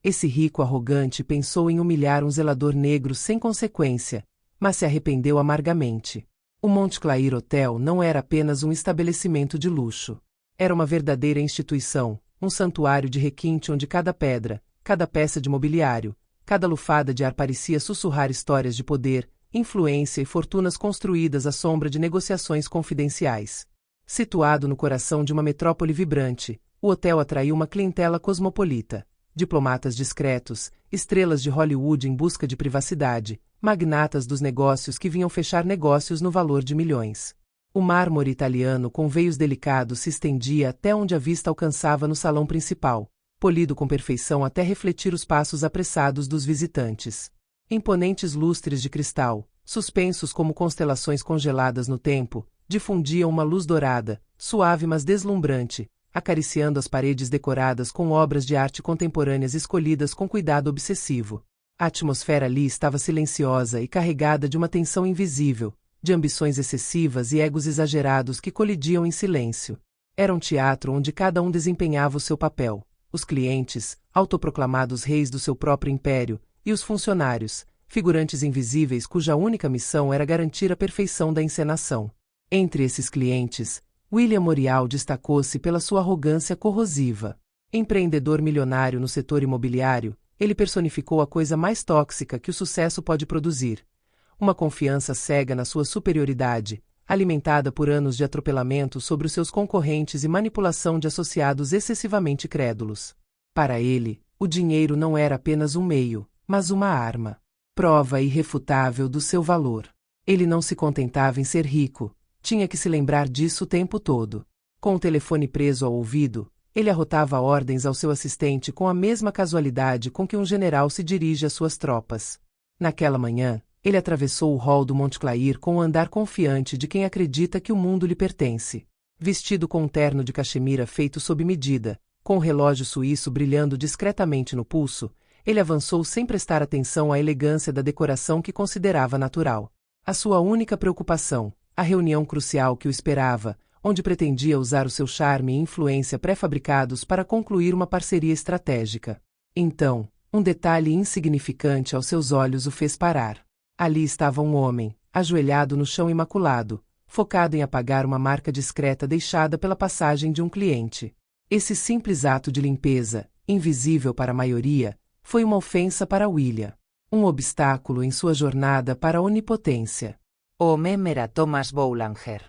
Esse rico arrogante pensou em humilhar um zelador negro sem consequência, mas se arrependeu amargamente. O Montclair Hotel não era apenas um estabelecimento de luxo. Era uma verdadeira instituição, um santuário de requinte onde cada pedra, cada peça de mobiliário, cada lufada de ar parecia sussurrar histórias de poder, influência e fortunas construídas à sombra de negociações confidenciais. Situado no coração de uma metrópole vibrante, o hotel atraiu uma clientela cosmopolita. Diplomatas discretos, estrelas de Hollywood em busca de privacidade, magnatas dos negócios que vinham fechar negócios no valor de milhões. O mármore italiano com veios delicados se estendia até onde a vista alcançava no salão principal, polido com perfeição até refletir os passos apressados dos visitantes. Imponentes lustres de cristal, suspensos como constelações congeladas no tempo, difundiam uma luz dourada, suave mas deslumbrante, acariciando as paredes decoradas com obras de arte contemporâneas escolhidas com cuidado obsessivo. A atmosfera ali estava silenciosa e carregada de uma tensão invisível, de ambições excessivas e egos exagerados que colidiam em silêncio. Era um teatro onde cada um desempenhava o seu papel, os clientes, autoproclamados reis do seu próprio império, e os funcionários, figurantes invisíveis cuja única missão era garantir a perfeição da encenação. Entre esses clientes, William Morial destacou-se pela sua arrogância corrosiva. Empreendedor milionário no setor imobiliário, ele personificou a coisa mais tóxica que o sucesso pode produzir. Uma confiança cega na sua superioridade, alimentada por anos de atropelamento sobre os seus concorrentes e manipulação de associados excessivamente crédulos. Para ele, o dinheiro não era apenas um meio, mas uma arma. Prova irrefutável do seu valor. Ele não se contentava em ser rico. Tinha que se lembrar disso o tempo todo. Com o telefone preso ao ouvido, ele arrotava ordens ao seu assistente com a mesma casualidade com que um general se dirige às suas tropas. Naquela manhã, ele atravessou o hall do Montclair com o andar confiante de quem acredita que o mundo lhe pertence. Vestido com um terno de caxemira feito sob medida, com o relógio suíço brilhando discretamente no pulso, ele avançou sem prestar atenção à elegância da decoração que considerava natural. A sua única preocupação, a reunião crucial que o esperava, onde pretendia usar o seu charme e influência pré-fabricados para concluir uma parceria estratégica. Então, um detalhe insignificante aos seus olhos o fez parar. Ali estava um homem, ajoelhado no chão imaculado, focado em apagar uma marca discreta deixada pela passagem de um cliente. Esse simples ato de limpeza, invisível para a maioria, foi uma ofensa para William. Um obstáculo em sua jornada para a onipotência. O nome era Thomas Boulanger.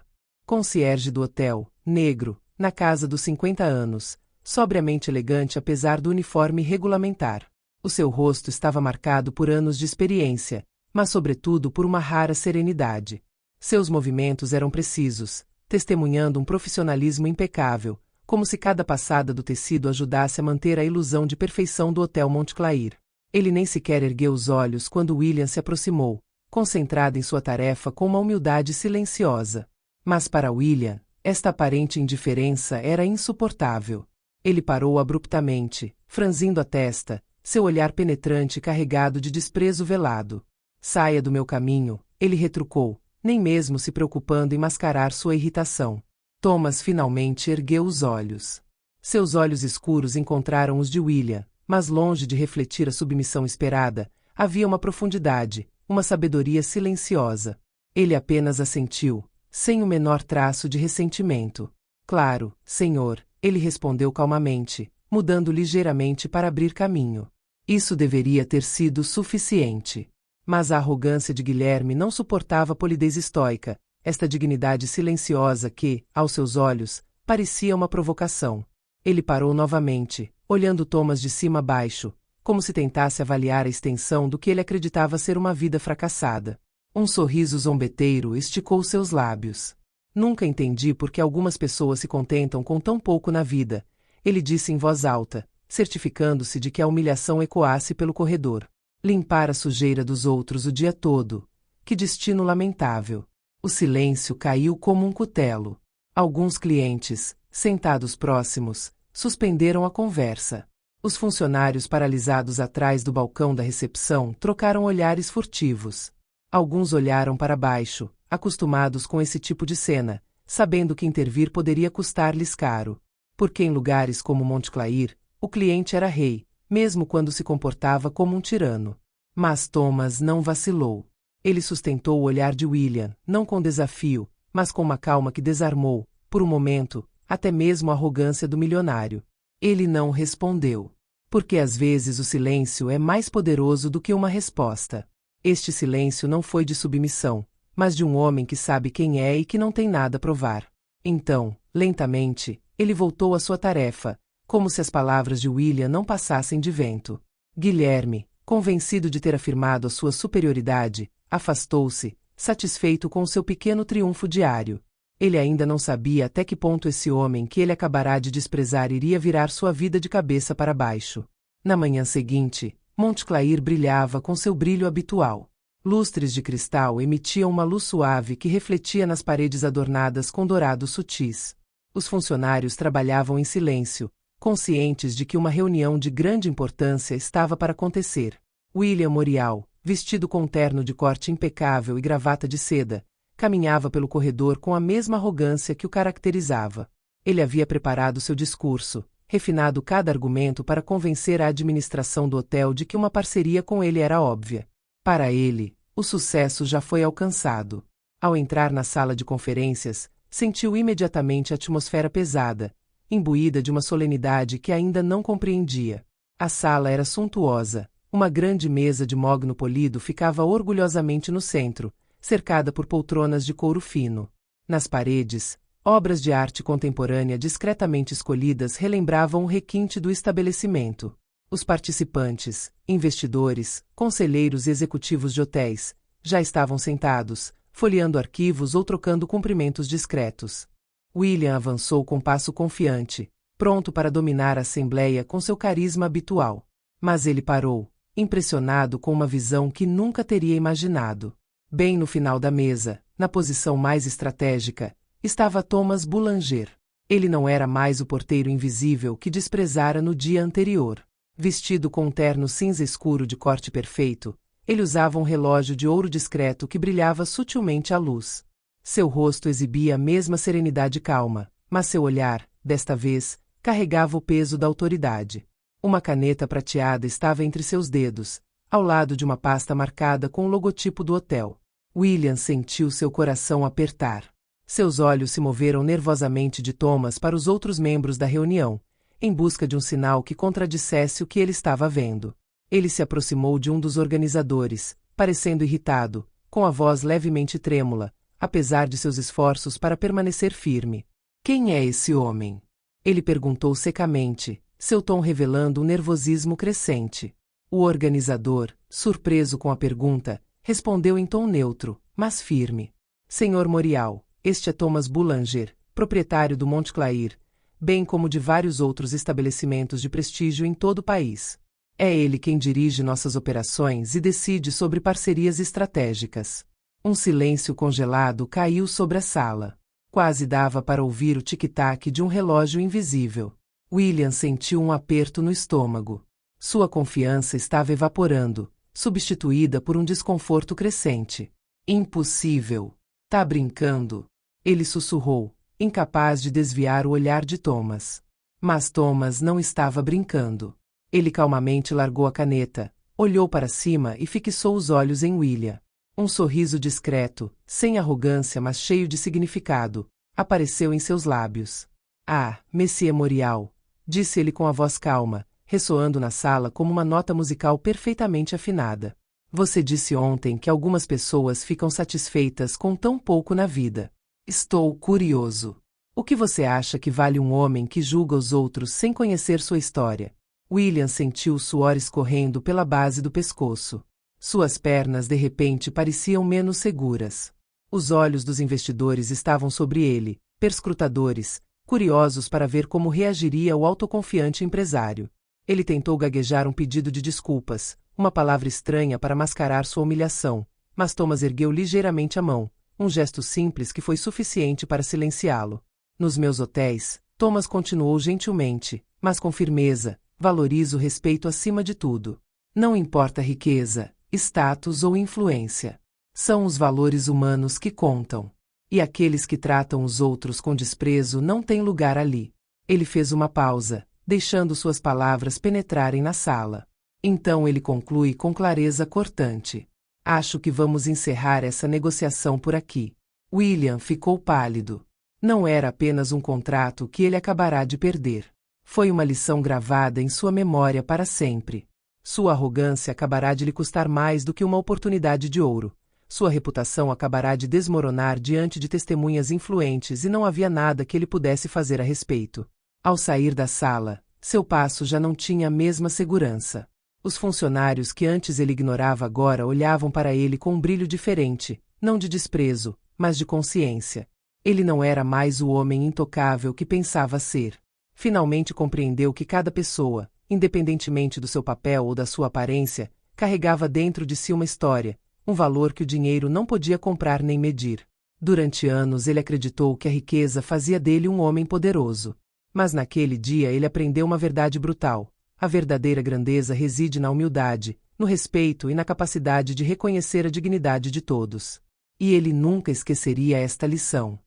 Concierge do hotel, negro, na casa dos 50 anos, sobriamente elegante apesar do uniforme regulamentar. O seu rosto estava marcado por anos de experiência, mas sobretudo por uma rara serenidade. Seus movimentos eram precisos, testemunhando um profissionalismo impecável, como se cada passada do tecido ajudasse a manter a ilusão de perfeição do Hotel Montclair. Ele nem sequer ergueu os olhos quando William se aproximou, concentrado em sua tarefa com uma humildade silenciosa. Mas para William, esta aparente indiferença era insuportável. Ele parou abruptamente, franzindo a testa, seu olhar penetrante carregado de desprezo velado. Saia do meu caminho, ele retrucou, nem mesmo se preocupando em mascarar sua irritação. Thomas finalmente ergueu os olhos. Seus olhos escuros encontraram os de William, mas longe de refletir a submissão esperada, havia uma profundidade, uma sabedoria silenciosa. Ele apenas assentiu, sem o menor traço de ressentimento. Claro, senhor, ele respondeu calmamente, mudando ligeiramente para abrir caminho. Isso deveria ter sido suficiente. Mas a arrogância de Guilherme não suportava a polidez estoica, esta dignidade silenciosa que, aos seus olhos, parecia uma provocação. Ele parou novamente, olhando Thomas de cima a baixo, como se tentasse avaliar a extensão do que ele acreditava ser uma vida fracassada. Um sorriso zombeteiro esticou seus lábios. Nunca entendi por que algumas pessoas se contentam com tão pouco na vida, ele disse em voz alta, certificando-se de que a humilhação ecoasse pelo corredor. Limpar a sujeira dos outros o dia todo. Que destino lamentável. O silêncio caiu como um cutelo. Alguns clientes, sentados próximos, suspenderam a conversa. Os funcionários paralisados atrás do balcão da recepção trocaram olhares furtivos. Alguns olharam para baixo, acostumados com esse tipo de cena, sabendo que intervir poderia custar-lhes caro. Porque em lugares como Montclair, o cliente era rei, mesmo quando se comportava como um tirano. Mas Thomas não vacilou. Ele sustentou o olhar de William, não com desafio, mas com uma calma que desarmou, por um momento, até mesmo a arrogância do milionário. Ele não respondeu. Porque às vezes o silêncio é mais poderoso do que uma resposta. Este silêncio não foi de submissão, mas de um homem que sabe quem é e que não tem nada a provar. Então, lentamente, ele voltou à sua tarefa, como se as palavras de William não passassem de vento. Guilherme, convencido de ter afirmado a sua superioridade, afastou-se, satisfeito com o seu pequeno triunfo diário. Ele ainda não sabia até que ponto esse homem que ele acabará de desprezar iria virar sua vida de cabeça para baixo. Na manhã seguinte, Montclair brilhava com seu brilho habitual. Lustres de cristal emitiam uma luz suave que refletia nas paredes adornadas com dourados sutis. Os funcionários trabalhavam em silêncio, conscientes de que uma reunião de grande importância estava para acontecer. William Morial, vestido com um terno de corte impecável e gravata de seda, caminhava pelo corredor com a mesma arrogância que o caracterizava. Ele havia preparado seu discurso, refinado cada argumento para convencer a administração do hotel de que uma parceria com ele era óbvia. Para ele, o sucesso já foi alcançado. Ao entrar na sala de conferências, sentiu imediatamente a atmosfera pesada, imbuída de uma solenidade que ainda não compreendia. A sala era suntuosa. Uma grande mesa de mogno polido ficava orgulhosamente no centro, cercada por poltronas de couro fino. Nas paredes, obras de arte contemporânea discretamente escolhidas relembravam o requinte do estabelecimento. Os participantes, investidores, conselheiros e executivos de hotéis, já estavam sentados, folheando arquivos ou trocando cumprimentos discretos. William avançou com passo confiante, pronto para dominar a assembleia com seu carisma habitual. Mas ele parou, impressionado com uma visão que nunca teria imaginado. Bem no final da mesa, na posição mais estratégica, estava Thomas Boulanger. Ele não era mais o porteiro invisível que desprezara no dia anterior. Vestido com um terno cinza escuro de corte perfeito, ele usava um relógio de ouro discreto que brilhava sutilmente à luz. Seu rosto exibia a mesma serenidade calma, mas seu olhar, desta vez, carregava o peso da autoridade. Uma caneta prateada estava entre seus dedos, ao lado de uma pasta marcada com o logotipo do hotel. William sentiu seu coração apertar. Seus olhos se moveram nervosamente de Thomas para os outros membros da reunião, em busca de um sinal que contradissesse o que ele estava vendo. Ele se aproximou de um dos organizadores, parecendo irritado, com a voz levemente trêmula, apesar de seus esforços para permanecer firme. Quem é esse homem? Ele perguntou secamente, seu tom revelando um nervosismo crescente. O organizador, surpreso com a pergunta, respondeu em tom neutro, mas firme. Senhor Morial, este é Thomas Boulanger, proprietário do Montclair, bem como de vários outros estabelecimentos de prestígio em todo o país. É ele quem dirige nossas operações e decide sobre parcerias estratégicas. Um silêncio congelado caiu sobre a sala. Quase dava para ouvir o tic-tac de um relógio invisível. William sentiu um aperto no estômago. Sua confiança estava evaporando, substituída por um desconforto crescente. Impossível. Tá brincando? Ele sussurrou, incapaz de desviar o olhar de Thomas. Mas Thomas não estava brincando. Ele calmamente largou a caneta, olhou para cima e fixou os olhos em William. Um sorriso discreto, sem arrogância mas cheio de significado, apareceu em seus lábios. Ah, Monsieur Morial, disse ele com a voz calma, ressoando na sala como uma nota musical perfeitamente afinada. Você disse ontem que algumas pessoas ficam satisfeitas com tão pouco na vida. Estou curioso. O que você acha que vale um homem que julga os outros sem conhecer sua história? William sentiu o suor escorrendo pela base do pescoço. Suas pernas de repente pareciam menos seguras. Os olhos dos investidores estavam sobre ele, perscrutadores, curiosos para ver como reagiria o autoconfiante empresário. Ele tentou gaguejar um pedido de desculpas, uma palavra estranha para mascarar sua humilhação, mas Thomas ergueu ligeiramente a mão, um gesto simples que foi suficiente para silenciá-lo. Nos meus hotéis, Thomas continuou gentilmente, mas com firmeza, valorizo o respeito acima de tudo. Não importa riqueza, status ou influência. São os valores humanos que contam. E aqueles que tratam os outros com desprezo não têm lugar ali. Ele fez uma pausa, deixando suas palavras penetrarem na sala. Então ele conclui com clareza cortante: acho que vamos encerrar essa negociação por aqui. William ficou pálido. Não era apenas um contrato que ele acabará de perder. Foi uma lição gravada em sua memória para sempre. Sua arrogância acabará de lhe custar mais do que uma oportunidade de ouro. Sua reputação acabará de desmoronar diante de testemunhas influentes e não havia nada que ele pudesse fazer a respeito. Ao sair da sala, seu passo já não tinha a mesma segurança. Os funcionários que antes ele ignorava agora olhavam para ele com um brilho diferente, não de desprezo, mas de consciência. Ele não era mais o homem intocável que pensava ser. Finalmente compreendeu que cada pessoa, independentemente do seu papel ou da sua aparência, carregava dentro de si uma história, um valor que o dinheiro não podia comprar nem medir. Durante anos ele acreditou que a riqueza fazia dele um homem poderoso. Mas naquele dia ele aprendeu uma verdade brutal. A verdadeira grandeza reside na humildade, no respeito e na capacidade de reconhecer a dignidade de todos. E ele nunca esqueceria esta lição.